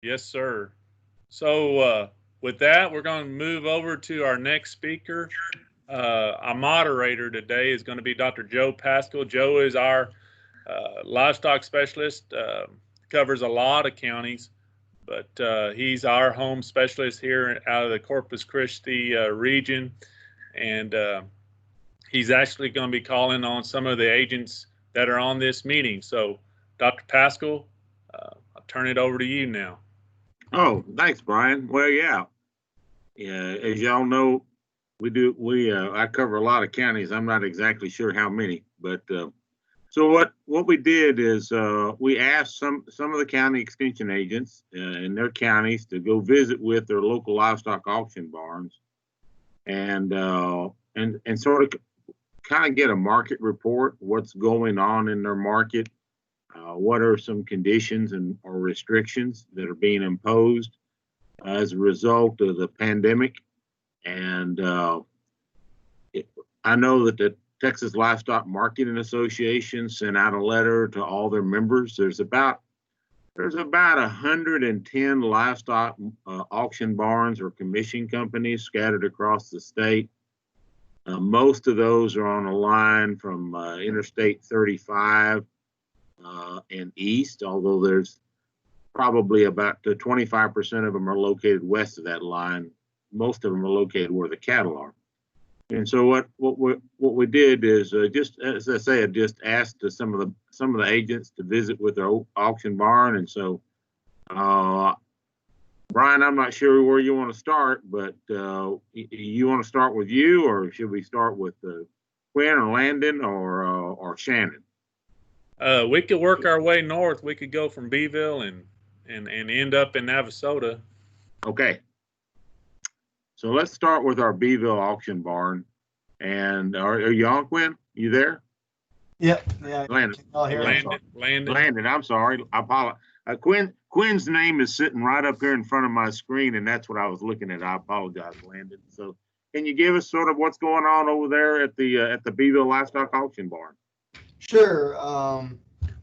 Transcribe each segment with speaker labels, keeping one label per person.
Speaker 1: Yes, sir. So with that, we're going to move over to our next speaker. Our moderator today is going to be Dr. Joe Paschal. Joe is our livestock specialist, covers a lot of counties, but he's our home specialist here out of the Corpus Christi region. And he's actually going to be calling on some of the agents that are on this meeting. So, Dr. Paschal, I'll turn it over to you now.
Speaker 2: Oh, thanks, Brian. Well, yeah. As y'all know, I cover a lot of counties. I'm not exactly sure how many, but so what we did is we asked some of the county extension agents in their counties to go visit with their local livestock auction barns, and sort of kind of get a market report, what's going on in their market, what are some conditions or restrictions that are being imposed as a result of the pandemic. And I know that the Texas Livestock Marketing Association sent out a letter to all their members. There's about 110 livestock auction barns or commission companies scattered across the state. Most of those are on a line from Interstate 35 and east, although there's probably about 25% of them are located west of that line. Most of them are located where the cattle are. And so what we did is just, as I say, I just asked some of the agents to visit with their auction barn. And so, Brian, I'm not sure where you want to start, but you want to start with you, or should we start with Quinn or Landon or Shannon?
Speaker 1: We could work our way north. We could go from Beeville and end up in Navasota.
Speaker 2: Okay. So let's start with our Beeville auction barn. And are you on, Quinn? You there?
Speaker 3: Yep. Yeah.
Speaker 2: Landon. I'm sorry. I apologize. Quinn's name is sitting right up here in front of my screen, and that's what I was looking at. I apologize, Landon. So, can you give us sort of what's going on over there at the Beeville Livestock Auction Barn?
Speaker 3: Sure. Well,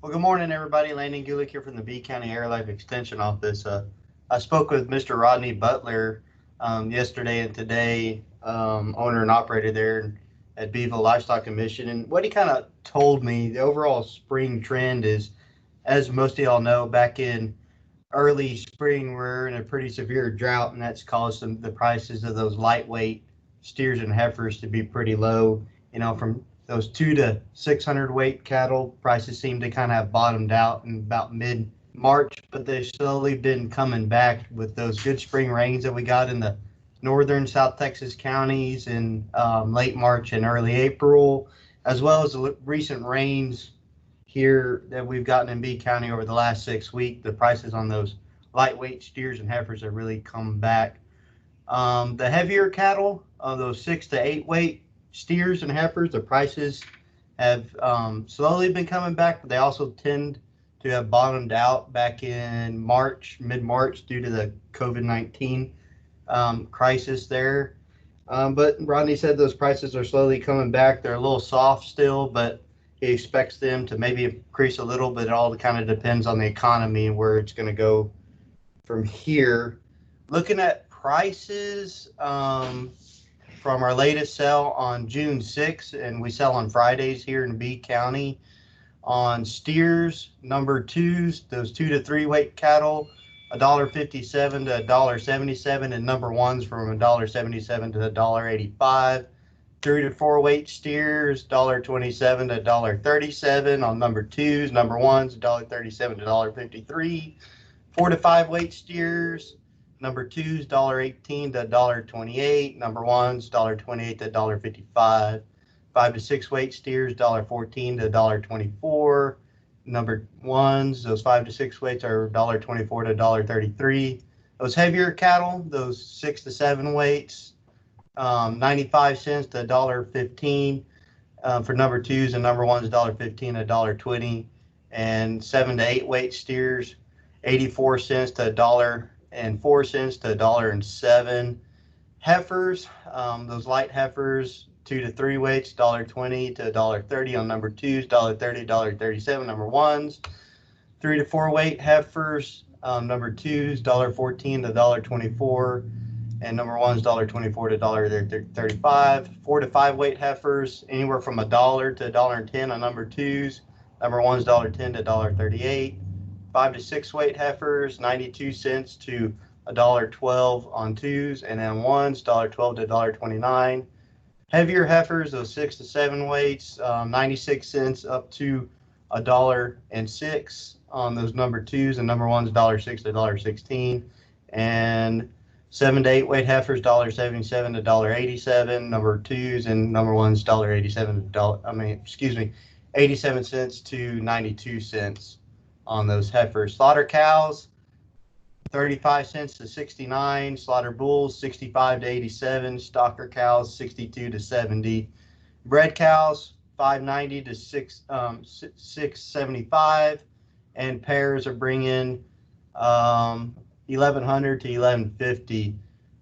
Speaker 3: good morning, everybody. Landon Gulick here from the B County AgriLife Extension Office. I spoke with Mr. Rodney Butler yesterday and today, owner and operator there at Beeville Livestock Commission. And what he kind of told me, the overall spring trend is, as most of y'all know, back in early spring, we're in a pretty severe drought, and that's caused the prices of those lightweight steers and heifers to be pretty low. You know, from those 200 to 600 weight cattle, prices seem to kind of have bottomed out in about mid-March, but they've slowly been coming back with those good spring rains that we got in the northern South Texas counties in late March and early April, as well as the recent rains here that we've gotten in B County over the last 6 weeks. The prices on those lightweight steers and heifers have really come back. The heavier cattle, those 6 to 8 weight steers and heifers, the prices have slowly been coming back, but they also tend to have bottomed out back in mid-March, due to the COVID-19 crisis there. But Rodney said those prices are slowly coming back. They're a little soft still, but he expects them to maybe increase a little bit. It all kind of depends on the economy and where it's going to go from here. Looking at prices from our latest sale on June 6th, and we sell on Fridays here in B County. On steers, number 2s, those 2 to 3 weight cattle, $1.57 to $1.77, and number 1s from $1.77 to $1.85. 3 to 4 weight steers, $1.27 to $1.37 on number 2s. Number 1s, $1.37 to $1.53. 4 to 5 weight steers, number 2s, $1.18 to $1.28. Number 1s, $1.28 to $1.55. 5 to 6 weight steers, $1.14 to $1.24. Number 1s, those 5 to 6 weights, are $1.24 to $1.33. Those heavier cattle, those 6 to 7 weights, 95 cents to $1.15 for number 2s, and number 1s, $1.15 to $1.20. And 7 to 8 weight steers, 84 cents to $1.04 to $1.07. Heifers, those light heifers, 2 to 3 weights, $1.20 to $1.30 on number 2s, $1.30 to $1.37 number 1s. 3 to 4 weight heifers, Number two's $1.14 to $1.24, and number one's $1.24 to $1.35. 4 to 5 weight heifers anywhere from $1 to $1.10 on number twos. Number one's $1.10 to $1.38. 5 to 6 weight heifers 92 cents to $1.12 on twos, and then ones $1.12 to $1.29. Heavier heifers, those 6 to 7 weights, 96 cents up to $1.06 on those number twos, and number ones $1.06 to $1.16. And 7 to 8 weight heifers $1.77 to $1.87. Number twos and number ones $1.87 to 87 cents to 92 cents on those heifers. Slaughter cows 35 cents to 69. Slaughter bulls 65 to 87. Stocker cows 62 to 70. Bred cows 590 to 675, and pairs are bringing 1100 to 1150.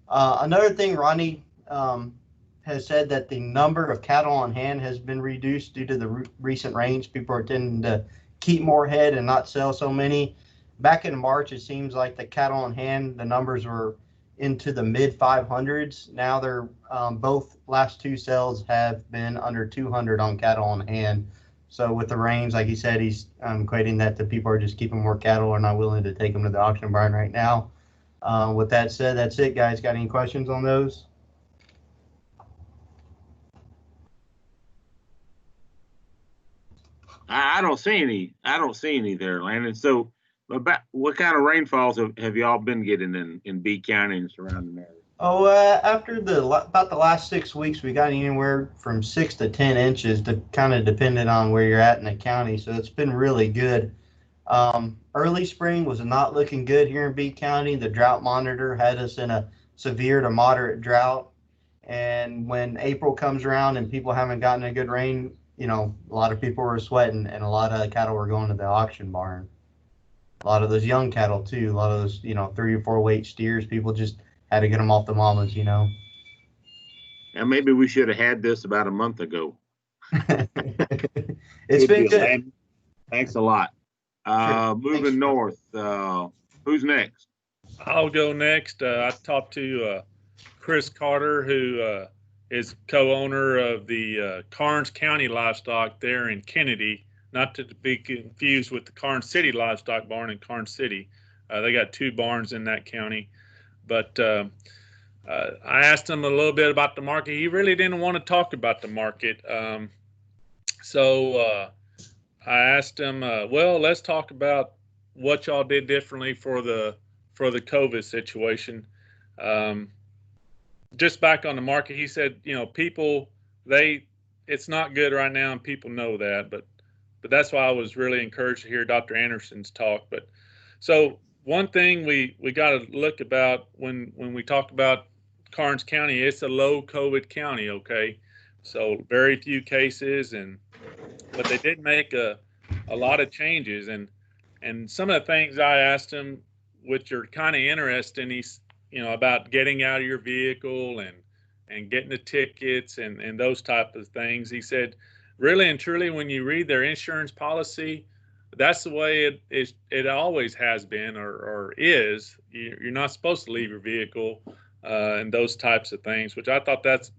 Speaker 3: Another thing, Ronnie has said that the number of cattle on hand has been reduced due to the recent rains. People are tending to keep more head and not sell so many. Back in March, it seems like the cattle on hand, the numbers were into the mid 500s. Now they're both last two sales have been under 200 on cattle on hand. So with the rains, like he said, he's equating that to people are just keeping more cattle or not willing to take them to the auction barn right now. With that said, that's it, guys. Got any questions on those?
Speaker 2: I don't see any. I don't see any there, Landon. So, about what kind of rainfalls have y'all been getting in B County and surrounding areas?
Speaker 3: Oh, after about the last 6 weeks, we got anywhere from 6 to 10 inches, kind of depending on where you're at in the county. So it's been really good. Early spring was not looking good here in B County. The drought monitor had us in a severe to moderate drought. And when April comes around and people haven't gotten a good rain, you know, a lot of people were sweating and a lot of cattle were going to the auction barn. A lot of those young cattle too, a lot of those, 3 or 4 weight steers, people just had to get them off the mamas,
Speaker 2: And maybe we should have had this about a month ago.
Speaker 3: It's been good.
Speaker 2: Landon. Thanks a lot. Moving north, who's next?
Speaker 1: I'll go next. I talked to Chris Carter, who is co-owner of the Karnes County Livestock there in Kennedy, not to be confused with the Karnes City Livestock Barn in Karnes City. They got 2 barns in that county. But I asked him a little bit about the market. He really didn't want to talk about the market. So I asked him, well, let's talk about what y'all did differently for the COVID situation. Just back on the market, he said, people, it's not good right now, and people know that. But that's why I was really encouraged to hear Dr. Anderson's talk. But so one thing we got to look about when we talk about Karnes County, it's a low COVID county, okay? So very few cases, but they did make a lot of changes, and some of the things I asked him, which are kind of interesting, he's about getting out of your vehicle and getting the tickets and those type of things. He said, really and truly, when you read their insurance policy, that's the way it always has been or is. You're not supposed to leave your vehicle and those types of things, which I thought that's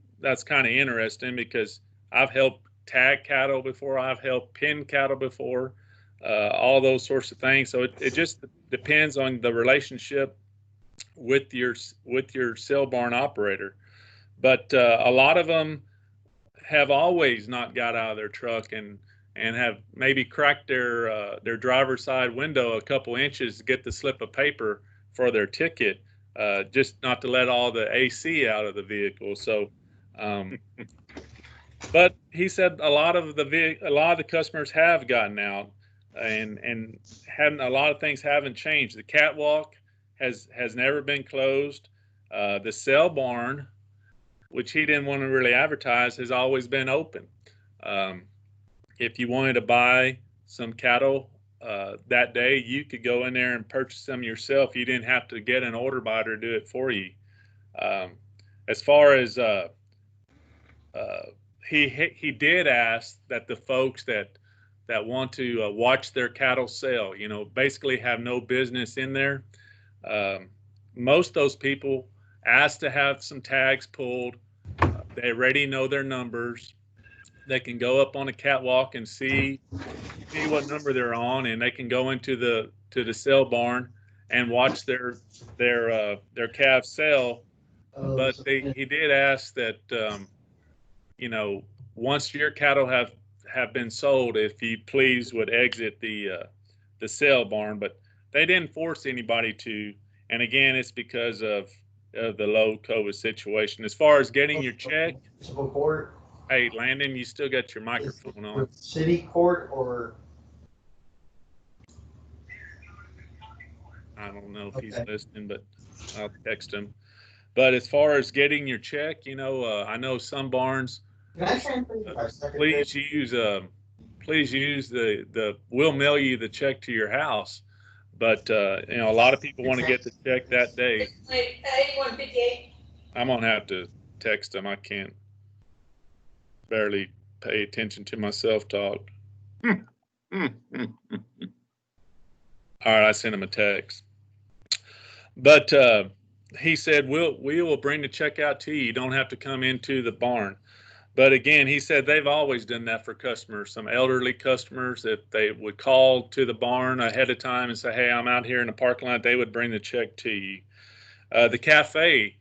Speaker 1: kind of interesting, because I've helped tag cattle before, I've helped pin cattle before, all those sorts of things. So it just depends on the relationship with your sale barn operator. But a lot of them have always not got out of their truck and have maybe cracked their driver's side window a couple inches to get the slip of paper for their ticket, just not to let all the AC out of the vehicle. So, but he said a lot of the customers have gotten out, and a lot of things haven't changed. The catwalk has never been closed. The sale barn, which he didn't want to really advertise, has always been open. If you wanted to buy some cattle that day, you could go in there and purchase them yourself. You didn't have to get an order buyer to do it for you. As far as he did ask that the folks that that want to watch their cattle sell, you know, basically have no business in there. Most of those people ask to have some tags pulled. They already know their numbers. They can go up on a catwalk and see what number they're on, and they can go into the sale barn and watch their calves sell. But he did ask that you know, once your cattle have been sold, if you please would exit the sale barn. But they didn't force anybody to, and again, it's because of the low COVID situation. As far as getting your check,
Speaker 3: Court.
Speaker 1: hey Landon, you still got your microphone on.
Speaker 3: With city court or?
Speaker 1: I don't know if he's listening, but I'll text him. But as far as getting your check, you know, I know some barns. Please use we'll mail you the check to your house. But you know, a lot of people want to get the check that day. I'm gonna have to text them. I can't barely pay attention to my self-talk. All right, I sent him a text. But he said, we will bring the check out to you. You don't have to come into the barn. But again, he said they've always done that for customers. Some elderly customers, if they would call to the barn ahead of time and say, hey, I'm out here in the parking lot, they would bring the check to you. The cafe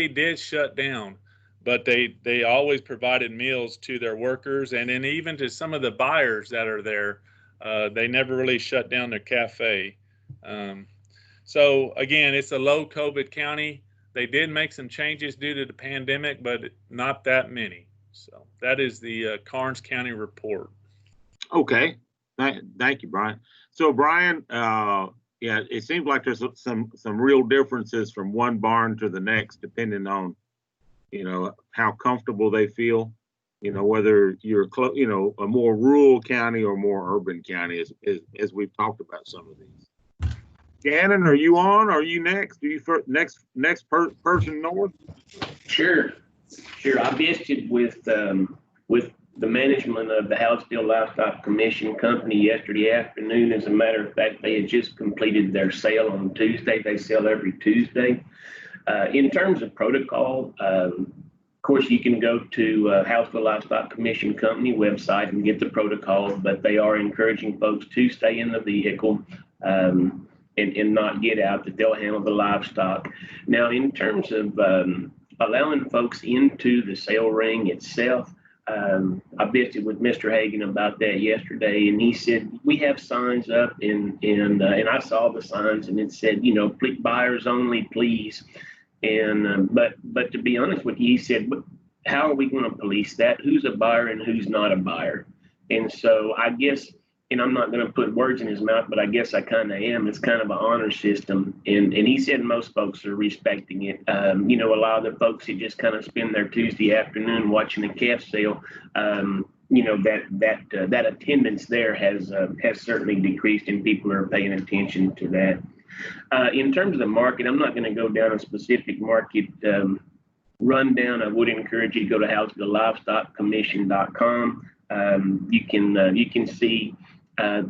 Speaker 1: did shut down, but they always provided meals to their workers, and then even to some of the buyers that are there. They never really shut down their cafe. So again, it's a low COVID county. They did make some changes due to the pandemic, but not that many. So that is the Karnes County report.
Speaker 2: Okay, thank you, Brian. So Brian, yeah, it seems like there's some real differences from one barn to the next, depending on, you know, how comfortable they feel. You know, whether you're you know, a more rural county or more urban county, as we've talked about some of these. Shannon, are you on? Are you next? Are you next person north?
Speaker 4: Sure. I visited with the management of the Hallettsville Livestock Commission Company yesterday afternoon. As a matter of fact, they had just completed their sale on Tuesday. They sell every Tuesday. In terms of protocol, of course, you can go to Hallettsville Livestock Commission Company website and get the protocol, but they are encouraging folks to stay in the vehicle. And not get out, that they'll handle the livestock. Now, in terms of allowing folks into the sale ring itself, I visited with Mr. Hagan about that yesterday, and he said, we have signs up, and I saw the signs, and it said, you know, buyers only, please. And but to be honest with you, he said, how are we going to police that? Who's a buyer and who's not a buyer? And so I guess, and I'm not going to put words in his mouth, but I guess I kind of am. It's kind of an honor system. And he said most folks are respecting it. You know, a lot of the folks that just kind of spend their Tuesday afternoon watching a calf sale, you know, that attendance there has certainly decreased, and people are paying attention to that. In terms of the market, I'm not going to go down a specific market rundown. I would encourage you to go to HallettsvilleLivestockCommission.com. You can see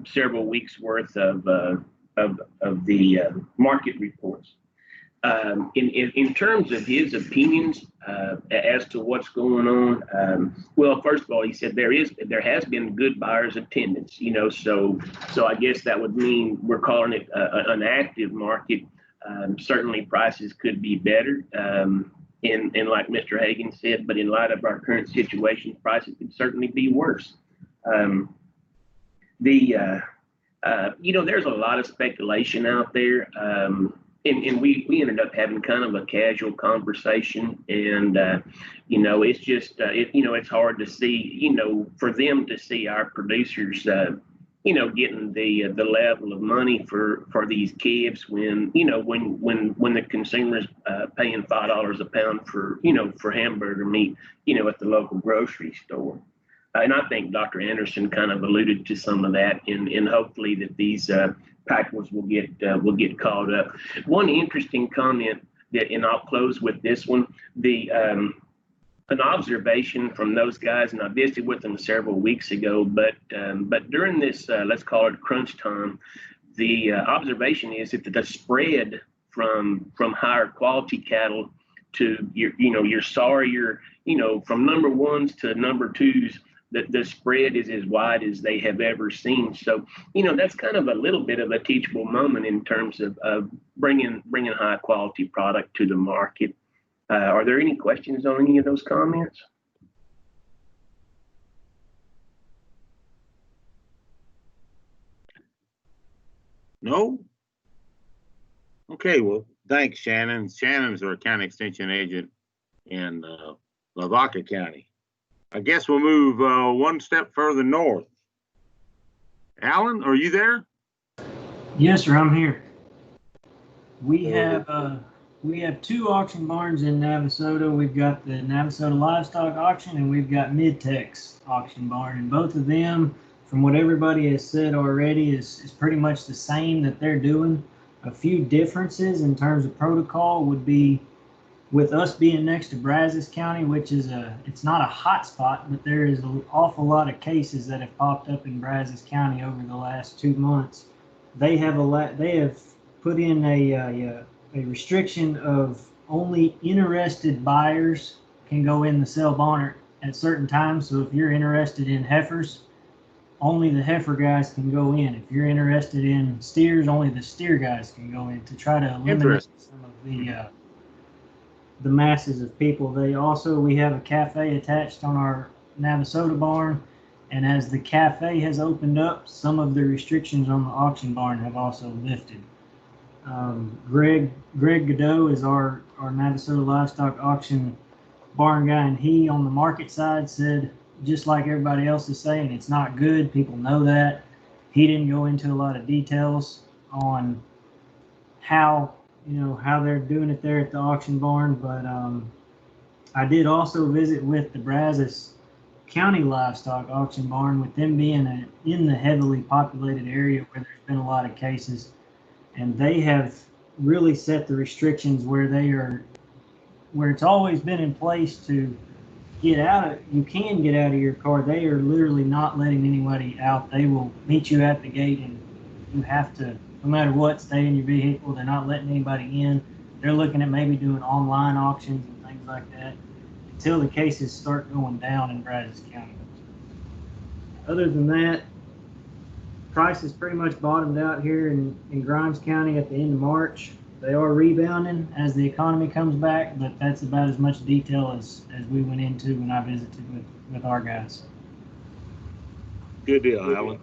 Speaker 4: several weeks worth of the market reports. In terms of his opinions as to what's going on, well, first of all, he said there has been good buyers attendance. You know, so I guess that would mean we're calling it an active market. Certainly, prices could be better. And like Mr. Hagan said, but in light of our current situation, prices could certainly be worse. You know, there's a lot of speculation out there, and we ended up having kind of a casual conversation, and you know, it's just you know, it's hard to see, you know, for them to see our producers you know, getting the level of money for these calves when, you know, when the consumer's paying $5 a pound for, you know, for hamburger meat, you know, at the local grocery store. And I think Dr. Anderson kind of alluded to some of that, and hopefully that these packers will get caught up. One interesting comment that, and I'll close with this one, an observation from those guys, and I visited with them several weeks ago. But during this, let's call it crunch time, the observation is that the spread from higher quality cattle to your Sawyer, from number ones to number twos, the spread is as wide as they have ever seen. So, that's kind of a little bit of a teachable moment in terms of bringing high quality product to the market. Are there any questions on any of those comments?
Speaker 2: No? Okay, well, thanks, Shannon. Shannon's our county extension agent in Lavaca County. I guess we'll move one step further north. Alan, are you there?
Speaker 5: Yes, sir, I'm here. We have two auction barns in Navasota. We've got the Navasota Livestock Auction and we've got Mid-Tex Auction Barn, and both of them, from what everybody has said already, is pretty much the same that they're doing. A few differences in terms of protocol would be with us being next to Brazos County, which is it's not a hot spot, but there is an awful lot of cases that have popped up in Brazos County over the last 2 months. They have put in a restriction of only interested buyers can go in the sale barn at certain times. So if you're interested in heifers, only the heifer guys can go in. If you're interested in steers, only the steer guys can go in, to try to eliminate some of the masses of people. We have a cafe attached on our Navasota barn, and as the cafe has opened up, some of the restrictions on the auction barn have also lifted. Greg Godot is our Navasota Livestock Auction barn guy, and he on the market side said, just like everybody else is saying, it's not good. People know that. He didn't go into a lot of details on how they're doing it there at the auction barn, but I did also visit with the Brazos County Livestock Auction Barn, with them being in the heavily populated area where there's been a lot of cases, and they have really set the restrictions where it's always been in place to you can get out of your car. They are literally not letting anybody out. They will meet you at the gate, and you have to, no matter what, stay in your vehicle. They're not letting anybody in. They're looking at maybe doing online auctions and things like that until the cases start going down in Brazos County. Other than that, prices pretty much bottomed out here in Grimes County at the end of March. They are rebounding as the economy comes back, but that's about as much detail as we went into when I visited with our guys.
Speaker 2: Good deal, Alan.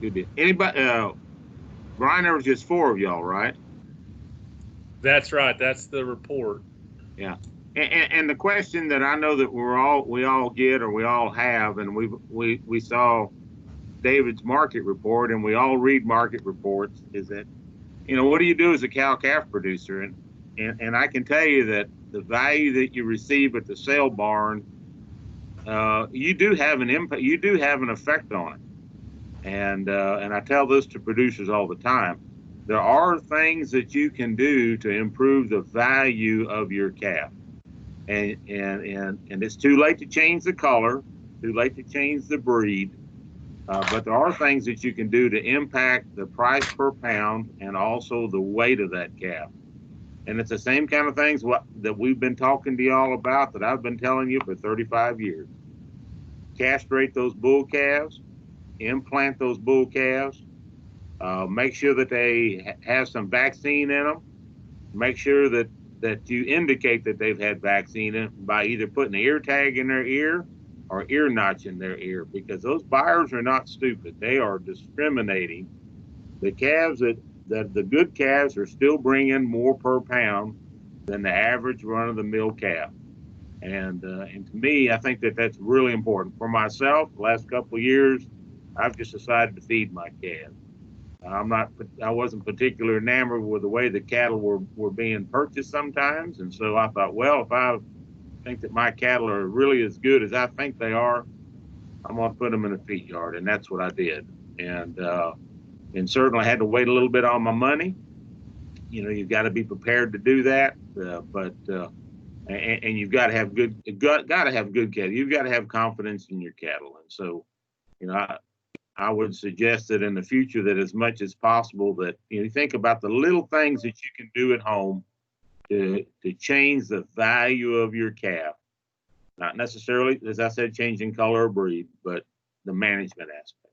Speaker 2: Good deal. Anybody, Brian, there was just 4 of y'all, right?
Speaker 1: That's right. That's the report.
Speaker 2: Yeah. And the question that I know that we all get, or we all have, and we saw David's market report, and we all read market reports, is that, what do you do as a cow-calf producer? And I can tell you that the value that you receive at the sale barn, you do have an impact. You do have an effect on it. And I tell this to producers all the time. There are things that you can do to improve the value of your calf. And it's too late to change the color, too late to change the breed. But there are things that you can do to impact the price per pound and also the weight of that calf. And it's the same kind of things that we've been talking to y'all about, that I've been telling you for 35 years. Castrate those bull calves, implant those bull calves, make sure that they have some vaccine in them, make sure that you indicate that they've had vaccine in by either putting an ear tag in their ear or ear notch in their ear, because those buyers are not stupid. They are discriminating. The calves the good calves are still bringing more per pound than the average run-of-the-mill calf. And to me, I think that that's really important. For myself, the last couple of years, I've just decided to feed my calves. I wasn't particularly enamored with the way the cattle were being purchased sometimes. And so I thought, well, if I think that my cattle are really as good as I think they are, I'm going to put them in a feed yard. And that's what I did. And certainly I had to wait a little bit on my money. You've got to be prepared to do that. But and you've got to have good cattle. You've got to have confidence in your cattle. And so, you know, I would suggest that in the future that as much as possible that, you know, you think about the little things that you can do at home to change the value of your calf. Not necessarily, as I said, changing color or breed, but the management aspect.